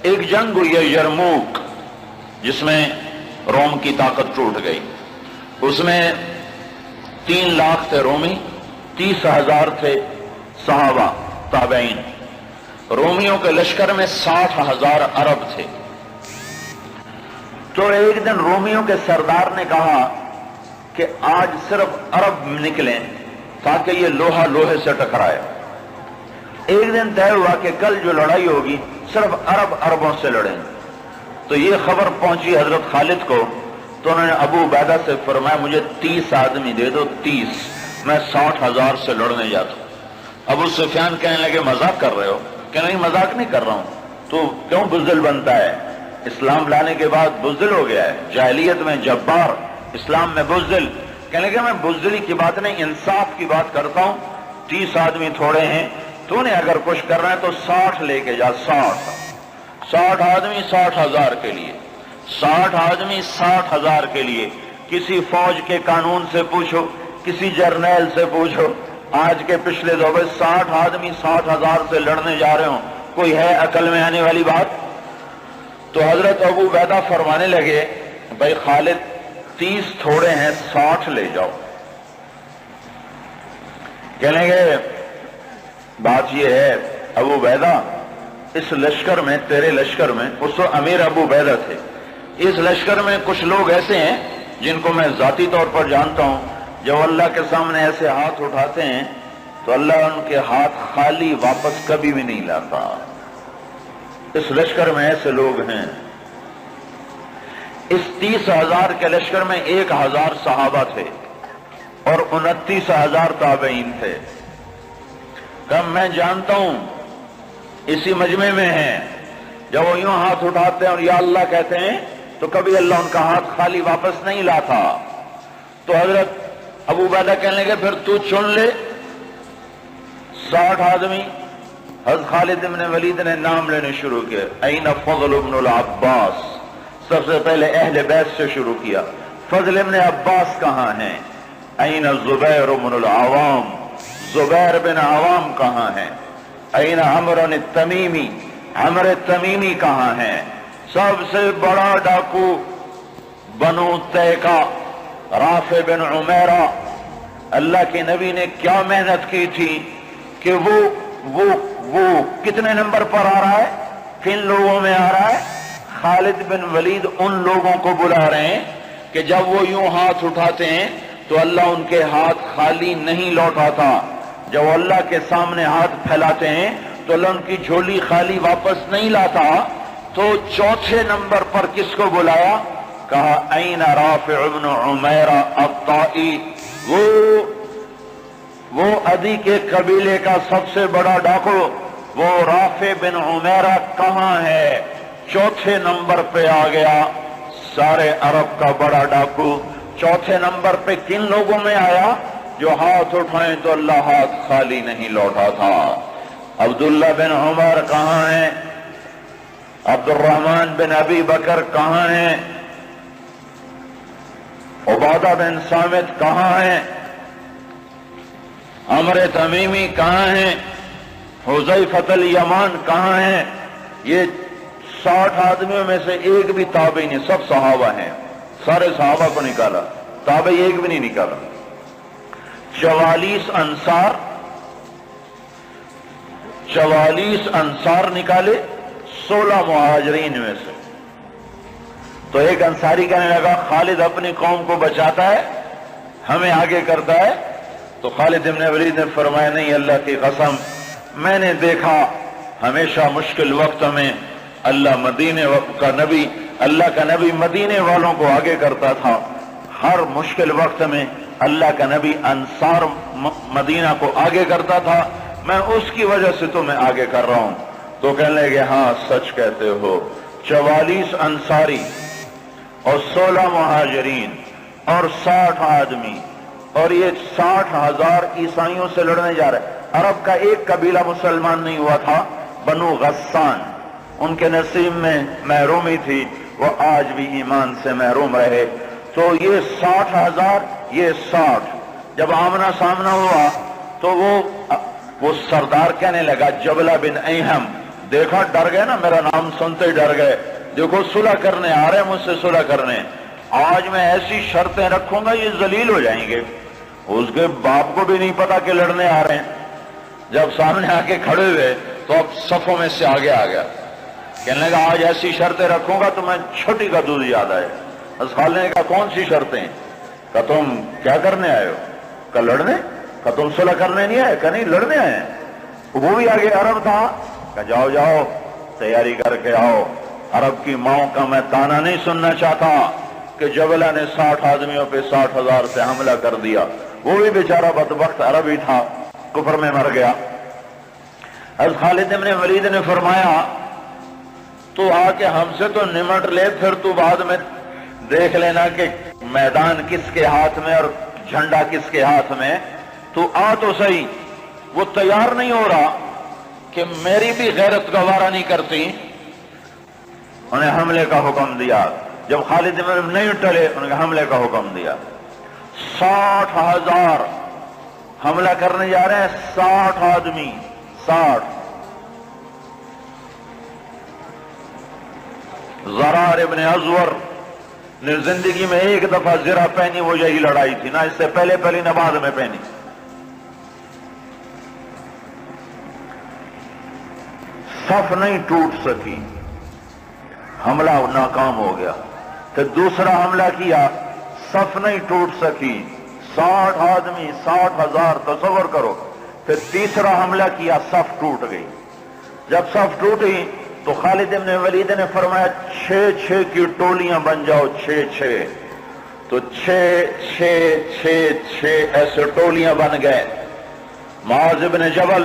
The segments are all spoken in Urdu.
ایک جنگ ہوئی ہے یرموک، جس میں روم کی طاقت ٹوٹ گئی۔ اس میں 3 لاکھ تھے رومی، 30,000 تھے صحابہ تابعین۔ رومیوں کے لشکر میں 60,000 عرب تھے۔ تو ایک دن رومیوں کے سردار نے کہا کہ آج صرف عرب نکلیں تاکہ یہ لوہا لوہے سے ٹکرائے۔ ایک دن طے ہوا کہ کل جو لڑائی ہوگی صرف عربوں سے لڑیں۔ تو یہ خبر پہنچی حضرت خالد کو، تو انہوں نے ابو عبیدہ سے فرمایا مجھے 30 آدمی دے دو، 30، میں 60,000 سے لڑنے جاتا ہوں۔ ابو سفیان کہنے لگے مذاق کر رہے ہو؟ کہ نہیں مذاق نہیں کر رہا ہوں، تو کیوں بزدل بنتا ہے؟ اسلام لانے کے بعد بزدل ہو گیا ہے، جاہلیت میں جبار، اسلام میں بزدل۔ کہنے لگے میں بزدلی کی بات نہیں، انصاف کی بات کرتا ہوں۔ 30 آدمی تھوڑے ہیں، تو نے اگر کچھ کرنا ہے تو 60 لے کے جا، 60 آدمی 60,000 کے لیے، 60 آدمی 60,000 کے لیے۔ کسی فوج کے قانون سے پوچھو، کسی جرنیل سے پوچھو، آج کے پچھلے دور 60 آدمی 60,000 سے لڑنے جا رہے ہوں، کوئی ہے عقل میں آنے والی بات؟ تو حضرت ابو عبیدہ فرمانے لگے بھائی خالد 30 تھوڑے ہیں، 60 لے جاؤ۔ کہنے گے بات یہ ہے ابو عبیدہ، اس لشکر میں، تیرے لشکر میں، اس تو امیر ابو عبیدہ تھے، اس لشکر میں کچھ لوگ ایسے ہیں جن کو میں ذاتی طور پر جانتا ہوں، جب اللہ کے سامنے ایسے ہاتھ اٹھاتے ہیں تو اللہ ان کے ہاتھ خالی واپس کبھی بھی نہیں لاتا۔ اس لشکر میں ایسے لوگ ہیں۔ اس 30,000 کے لشکر میں 1,000 صحابہ تھے اور 29,000 تابعین تھے۔ کہ میں جانتا ہوں اسی مجمع میں ہیں، جب وہ یوں ہاتھ اٹھاتے ہیں اور یا اللہ کہتے ہیں تو کبھی اللہ ان کا ہاتھ خالی واپس نہیں لاتا۔ تو حضرت ابو عبیدہ کہنے لگے پھر تو چن لے 60 آدمی۔ حضرت خالد بن ولید نے نام لینے شروع کیا، این فضل بن العباس، سب سے پہلے اہل بیت سے شروع کیا، فضل بن عباس کہاں ہیں؟ این زبیر بن العوام، زبیر بن عوام کہاں ہیں؟ این عمرو التمیمی، عمرو التمیمی کہاں ہیں؟ سب سے بڑا ڈاکو بنو تیکا، رافع بن عمیرہ۔ اللہ کے نبی نے کیا محنت کی تھی کہ وہ کتنے نمبر پر آ رہا ہے، کن لوگوں میں آ رہا ہے؟ خالد بن ولید ان لوگوں کو بلا رہے ہیں کہ جب وہ یوں ہاتھ اٹھاتے ہیں تو اللہ ان کے ہاتھ خالی نہیں لوٹاتا، جب اللہ کے سامنے ہاتھ پھیلاتے ہیں تو اللہ ان کی جھولی خالی واپس نہیں لاتا۔ تو چوتھے نمبر پر کس کو بلایا؟ کہا این رافع بن عمیرہ الطائی، وہ عدی کے قبیلے کا سب سے بڑا ڈاکو، وہ رافع بن عمیرہ کہاں ہے؟ چوتھے نمبر پہ آ گیا، سارے عرب کا بڑا ڈاکو۔ چوتھے نمبر پہ کن لوگوں میں آیا؟ جو ہاتھ اٹھائیں تو اللہ ہاتھ خالی نہیں لوٹا تھا۔ عبداللہ بن عمر کہاں ہیں؟ عبد الرحمن بن ابی بکر کہاں ہیں؟ عبادہ بن صامت کہاں ہیں؟ عمرو تمیمی کہاں ہیں؟ حذیفہ الیمان کہاں ہیں؟ یہ 60 آدمیوں میں سے ایک بھی تابعی نہیں، سب صحابہ ہیں، سارے صحابہ کو نکالا، تابعی ایک بھی نہیں نکالا۔ 44 انصار نکالے 16 مہاجرین میں سے۔ تو ایک انصاری کہنے لگا خالد اپنی قوم کو بچاتا ہے، ہمیں آگے کرتا ہے۔ تو خالد بن ولید نے فرمایا نہیں، اللہ کی قسم میں نے دیکھا ہمیشہ مشکل وقت میں اللہ کا نبی مدینے والوں کو آگے کرتا تھا، ہر مشکل وقت میں اللہ کا نبی انصار مدینہ کو آگے کرتا تھا، میں اس کی وجہ سے تمہیں آگے کر رہا ہوں۔ تو کہنے لگے ہاں سچ کہتے ہو۔ 44 انصاری اور 16 مہاجرین اور 60 آدمی، اور یہ 60,000 عیسائیوں سے لڑنے جا رہے۔ عرب کا ایک قبیلہ مسلمان نہیں ہوا تھا، بنو غسان، ان کے نصیب میں محرومی تھی، وہ آج بھی ایمان سے محروم رہے۔ تو یہ 60,000، یہ 60، جب آمنا سامنا ہوا تو وہ سردار کہنے لگا، جبلہ بن ایہم دیکھا ڈر گئے نا، میرا نام سنتے ہی ڈر گئے، دیکھو صلح کرنے آ رہے ہیں مجھ سے صلح کرنے، آج میں ایسی شرطیں رکھوں گا یہ ذلیل ہو جائیں گے۔ اس کے باپ کو بھی نہیں پتا کہ لڑنے آ رہے ہیں، جب سامنے آ کے کھڑے ہوئے تو اب صفوں میں سے آگے آ گیا، کہنے لگا آج ایسی شرطیں رکھوں گا تو میں چھوٹی کا دودھ یاد آئے۔ اس خالد نے کہا کون سی شرطیں؟ کہ تم کیا کرنے آئے ہو؟ کہ لڑنے؟ کہ تم صلح کرنے نہیں آئے؟ کہ نہیں لڑنے آئے ہیں۔ وہ بھی آگے عرب تھا، کہ جاؤ جاؤ تیاری کر کے آؤ، عرب کی ماؤں کا میں تانا نہیں سننا چاہتا کہ جبلہ نے 60 آدمیوں پہ 60,000 سے حملہ کر دیا، وہ بھی بیچارہ بدبخت عربی تھا، کفر میں مر گیا۔ از خالد بن ولید نے فرمایا تو آ کے ہم سے تو نمٹ لے، پھر تو بعد میں دیکھ لینا کہ میدان کس کے ہاتھ میں اور جھنڈا کس کے ہاتھ میں، تو آ تو صحیح۔ وہ تیار نہیں ہو رہا کہ میری بھی غیرت گوارا نہیں کرتی، انہیں حملے کا حکم دیا۔ جب خالد بن نہیں ٹلے انہیں حملے کا حکم دیا۔ 60,000 حملہ کرنے جا رہے ہیں، 60 آدمی، 60۔ زرار ابن ازور نے زندگی میں ایک دفعہ زرہ پہنی، وہ یہی لڑائی تھی، نہ اس سے پہلے نہ بعد میں پہنی۔ صف نہیں ٹوٹ سکی، حملہ ناکام ہو گیا۔ پھر دوسرا حملہ کیا، صف نہیں ٹوٹ سکی، 60 آدمی، 60,000، تصور کرو۔ پھر تیسرا حملہ کیا، صف ٹوٹ گئی۔ جب صف ٹوٹی تو خالد بن ولید نے فرمایا 6 کی ٹولیاں بن جاؤ، 6 تو 6 ایسے ٹولیاں بن گئے۔ معاذ بن جبل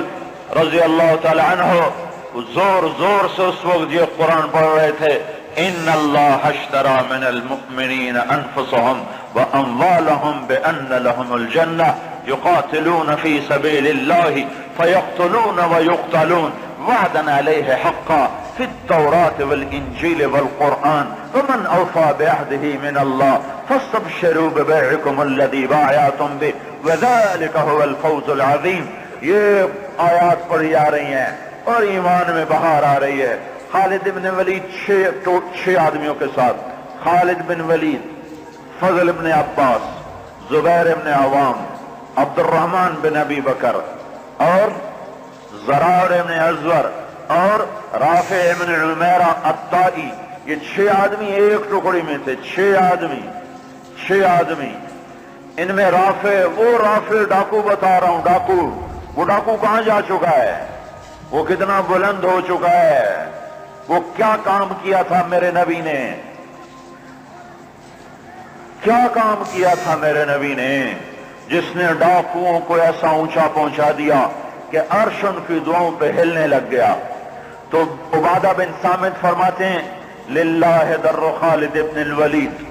رضی اللہ تعالی عنہ زور زور سے اس وقت یہ قرآن پڑھ رہے تھے، ان اللہ اشترى من المؤمنین انفسهم واموالهم بان لهم الجنہ یقاتلون فی سبیل اللہ فیقتلون ویقتلون وعدا علیہ حقا فی التوراة والانجیل والقرآن ومن اوفى بعهده من اللہ فاستبشروا ببیعکم الذی بايعتم به وذلك هو الفوز العظیم۔ یہ آیات پڑھی جا رہی ہیں اور ایمان میں بہار آ رہی ہے۔ خالد بن ولید 6 آدمیوں کے ساتھ، خالد بن ولید، فضل بن عباس، زبیر بن عوام، عبد الرحمن بن ابی بکر اور زرار بن ازور اور رافع بن عمیرہ الطائی، یہ 6 آدمی ایک ٹکڑی میں تھے۔ 6 آدمی، ان میں رافع، وہ رافع ڈاکو بتا رہا ہوں، ڈاکو، وہ ڈاکو کہاں جا چکا ہے، وہ کتنا بلند ہو چکا ہے، وہ کیا کام کیا تھا میرے نبی نے، کیا کام کیا تھا میرے نبی نے، جس نے ڈاکوؤں کو ایسا اونچا پہنچا دیا کہ عرش ان کی دعاؤں پہ ہلنے لگ گیا۔ تو عبادہ بن صامت فرماتے ہیں للہ در خالد ابن الولید،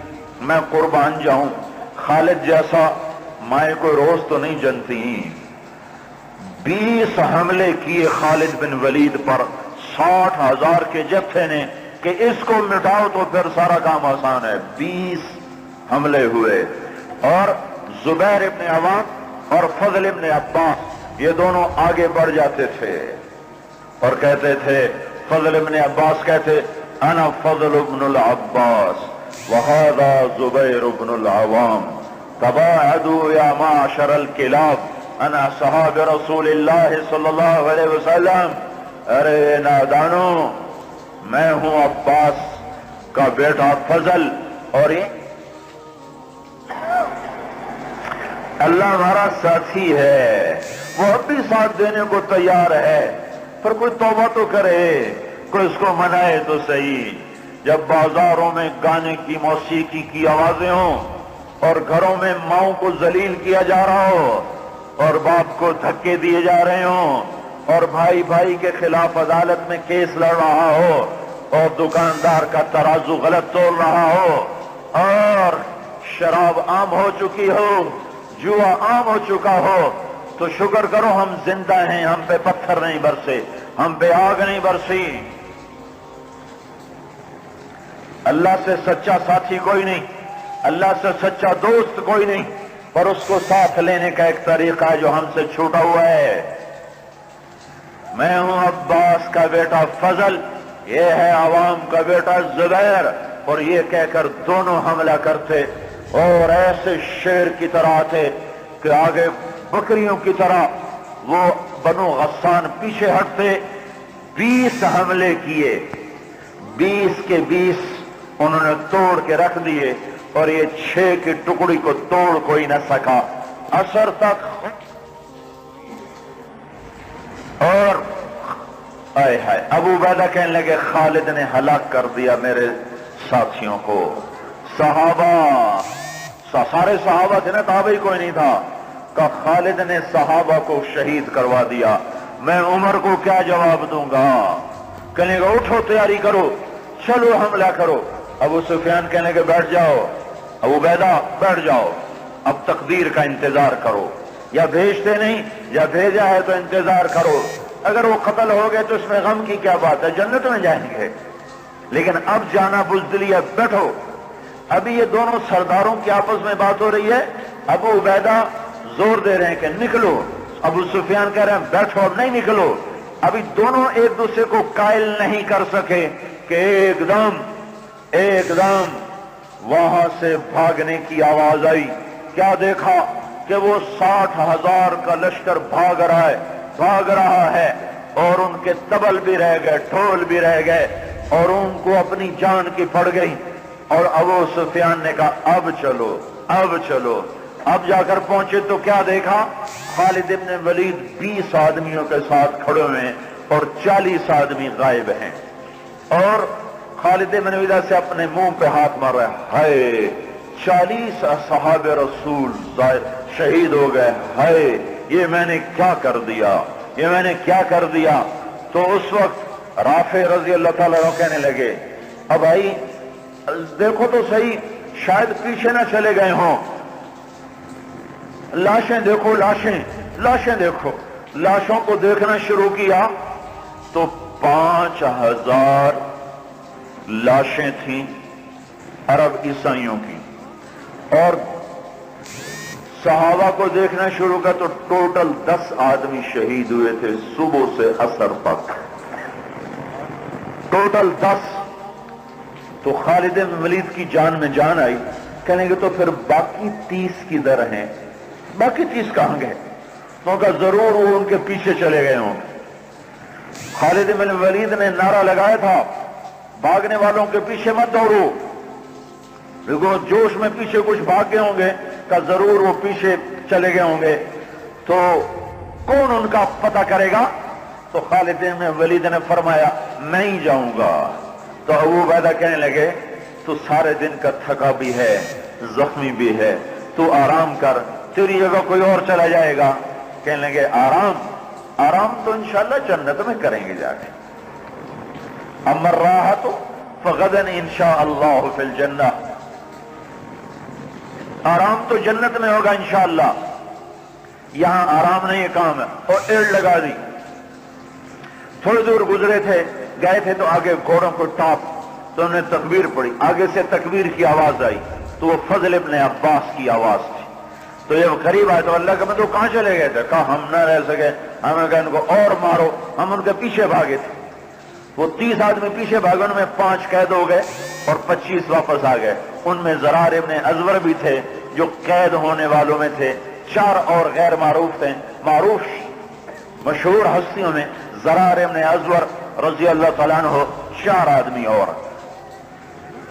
میں قربان جاؤں، خالد جیسا مائیں کوئی روز تو نہیں جنتی۔ 20 حملے کیے خالد بن ولید پر 60,000 کے جتھے نے کہ اس کو مٹاؤ تو پھر سارا کام آسان ہے۔ 20 حملے ہوئے اور زبیر ابن عوام اور فضل ابن عباس یہ دونوں آگے بڑھ جاتے تھے اور کہتے تھے، فضل ابن عباس کہتے انا فضل ابن العباس وهذا زبیر ابن العوام تباعدوا یا معشر الکلاب انا صحاب رسول اللہ صلی اللہ علیہ وسلم۔ ارے نادانو، میں ہوں عباس کا بیٹا فضل اور اللہ ہمارا ساتھی ہے، وہ اب بھی ساتھ دینے کو تیار ہے، پر کوئی توبہ تو کرے، کوئی اس کو منائے تو صحیح۔ جب بازاروں میں گانے کی موسیقی کی آوازیں ہوں اور گھروں میں ماؤں کو ذلیل کیا جا رہا ہو اور باپ کو دھکے دیے جا رہے ہوں اور بھائی بھائی کے خلاف عدالت میں کیس لڑ رہا ہو اور دکاندار کا ترازو غلط تول رہا ہو اور شراب عام ہو چکی ہو، جوا عام ہو چکا ہو، تو شکر کرو ہم زندہ ہیں، ہم پہ پتھر نہیں برسے، ہم پہ آگ نہیں برسی۔ اللہ سے سچا ساتھی کوئی نہیں، اللہ سے سچا دوست کوئی نہیں، پر اس کو ساتھ لینے کا ایک طریقہ ہے جو ہم سے چھوٹا ہوا ہے۔ میں ہوں عباس کا بیٹا فضل، یہ ہے عوام کا بیٹا زبیر، اور یہ کہہ کر دونوں حملہ کرتے اور ایسے شیر کی طرح تھے کہ آگے بکریوں کی طرح وہ بنو غسان پیچھے ہٹتے۔ 20 حملے کیے، 20 کے 20 انہوں نے توڑ کے رکھ دیے، اور یہ 6 کی ٹکڑی کو توڑ کوئی نہ سکا عصر تک۔ اور آئے ہائے ابو عبیدہ کہنے لگے خالد نے ہلاک کر دیا میرے ساتھیوں کو۔ صحابہ سارے صحابہ تھے نا، تابعی کوئی نہیں تھا، کہ خالد نے صحابہ کو شہید کروا دیا، میں عمر کو کیا جواب دوں گا؟ کہنے گا اٹھو تیاری کرو، چلو حملہ کرو۔ ابو سفیان کہنے لگے بیٹھ جاؤ، ابو عبیدہ بیٹھ جاؤ، اب تقدیر کا انتظار کرو، یا بھیجتے نہیں یا بھیجا ہے تو انتظار کرو، اگر وہ قتل ہو گئے تو اس میں غم کی کیا بات ہے، جنت میں جائیں گے، لیکن اب جانا بزدلی ہے، بیٹھو۔ ابھی یہ دونوں سرداروں کی آپس میں بات ہو رہی ہے، ابو عبیدہ زور دے رہے ہیں کہ نکلو، ابو سفیان کہہ رہے ہیں بیٹھو اب نہیں نکلو۔ ابھی دونوں ایک دوسرے کو قائل نہیں کر سکے کہ ایک دم وہاں سے بھاگنے کی آواز آئی۔ کیا دیکھا کہ وہ 60,000 کا لشکر بھاگ رہا ہے، اور ان کے طبل بھی رہ گئے، ڈھول بھی رہ گئے، اور ان کو اپنی جان کی پڑ گئی۔ اور ابو سفیان نے کہا اب چلو۔ اب جا کر پہنچے تو کیا دیکھا؟ خالد ابن ولید 20 آدمیوں کے ساتھ کھڑے ہوئے ہیں اور 40 آدمی غائب ہیں، اور خالد ابن ولید سے اپنے منہ پہ ہاتھ مار رہا ہے، ہائے 40 اصحاب رسول شہید ہو گئے، ہائے یہ میں نے کیا کر دیا۔ تو اس وقت رافع رضی اللہ تعالیٰ عنہ کہنے لگے اب بھائی دیکھو تو صحیح، شاید پیچھے نہ چلے گئے ہوں، لاشیں دیکھو، لاشیں دیکھو۔ لاشوں کو دیکھنا شروع کیا تو 5,000 لاشیں تھیں عرب عیسائیوں کی، اور صحابہ کو دیکھنا شروع کیا تو ٹوٹل 10 آدمی شہید ہوئے تھے صبح سے عصر تک، ٹوٹل 10۔ تو خالد بن ولید کی جان میں جان آئی، کہنے گے تو پھر باقی 30 کدھر ہیں؟ باقی 30 کہاں گئے؟ تو کہا ضرور وہ ان کے پیچھے چلے گئے ہوں۔ خالد بن ولید نے نعرہ لگایا تھا بھاگنے والوں کے پیچھے مت دوڑو، دیکھو جوش میں پیچھے کچھ بھاگ گئے ہوں گے، کہ ضرور وہ پیچھے چلے گئے ہوں گے، تو کون ان کا پتہ کرے گا؟ تو خالد بن ولید نے فرمایا میں ہی جاؤں گا۔ تو ابو عبیدہ کہنے لگے تو سارے دن کا تھکا بھی ہے، زخمی بھی ہے، تو آرام کر، تیری جگہ کوئی اور چلا جائے گا۔ کہنے لگے آرام تو انشاءاللہ جنت میں کریں گے جا کے، اما الراحۃ فغدا انشاء اللہ فی الجنہ، آرام تو جنت میں ہوگا انشاءاللہ، یہاں آرام نہیں کام ہے۔ اور ایڑ لگا دی، تھوڑی دور گزرے تھے، گئے تھے تو آگے گھوڑوں کو ٹاپ، تو انہوں نے تکبیر پڑھی، آگے سے تکبیر کی آواز آئی تو وہ فضل ابن عباس کی آواز تھی۔ تو جب قریب آئے تو اللہ کے بندو کہاں چلے گئے تھے؟ کہا ہم نہ رہ سکے، ہمیں کہا ان کو اور مارو، ہم ان کے پیچھے بھاگے تھے۔ وہ 30 آدمی پیچھے بھاگے، ان میں 5 قید ہو گئے اور 25 واپس آ گئے۔ ان میں زرار ابن ازور بھی تھے جو قید ہونے والوں میں تھے، 4 اور غیر معروف تھے۔ معروف مشہور ہستیوں میں زرار ابن ازور رضی اللہ تعالیٰ عنہ، 4 آدمی اور۔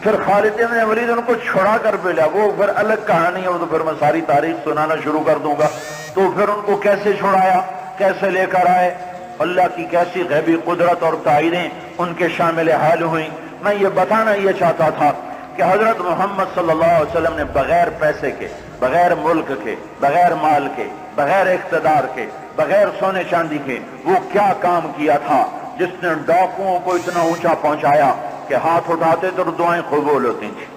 پھر خالد بن ولید ان کو چھڑا کر بھیجا، وہ پھر الگ کہانی ہے، وہ تو پھر میں ساری تاریخ سنانا شروع کر دوں گا۔ تو پھر ان کو کیسے چھڑایا، کیسے لے کر آئے، اللہ کی کیسی غیبی قدرت اور تائیدیں ان کے شامل حال ہوئیں۔ میں یہ بتانا یہ چاہتا تھا کہ حضرت محمد صلی اللہ علیہ وسلم نے بغیر پیسے کے، بغیر ملک کے، بغیر مال کے، بغیر اقتدار کے، بغیر سونے چاندی کے وہ کیا کام کیا تھا جس نے ڈاکوؤں کو اتنا اونچا پہنچایا کہ ہاتھ اٹھاتے تو دعائیں قبول ہوتی تھیں۔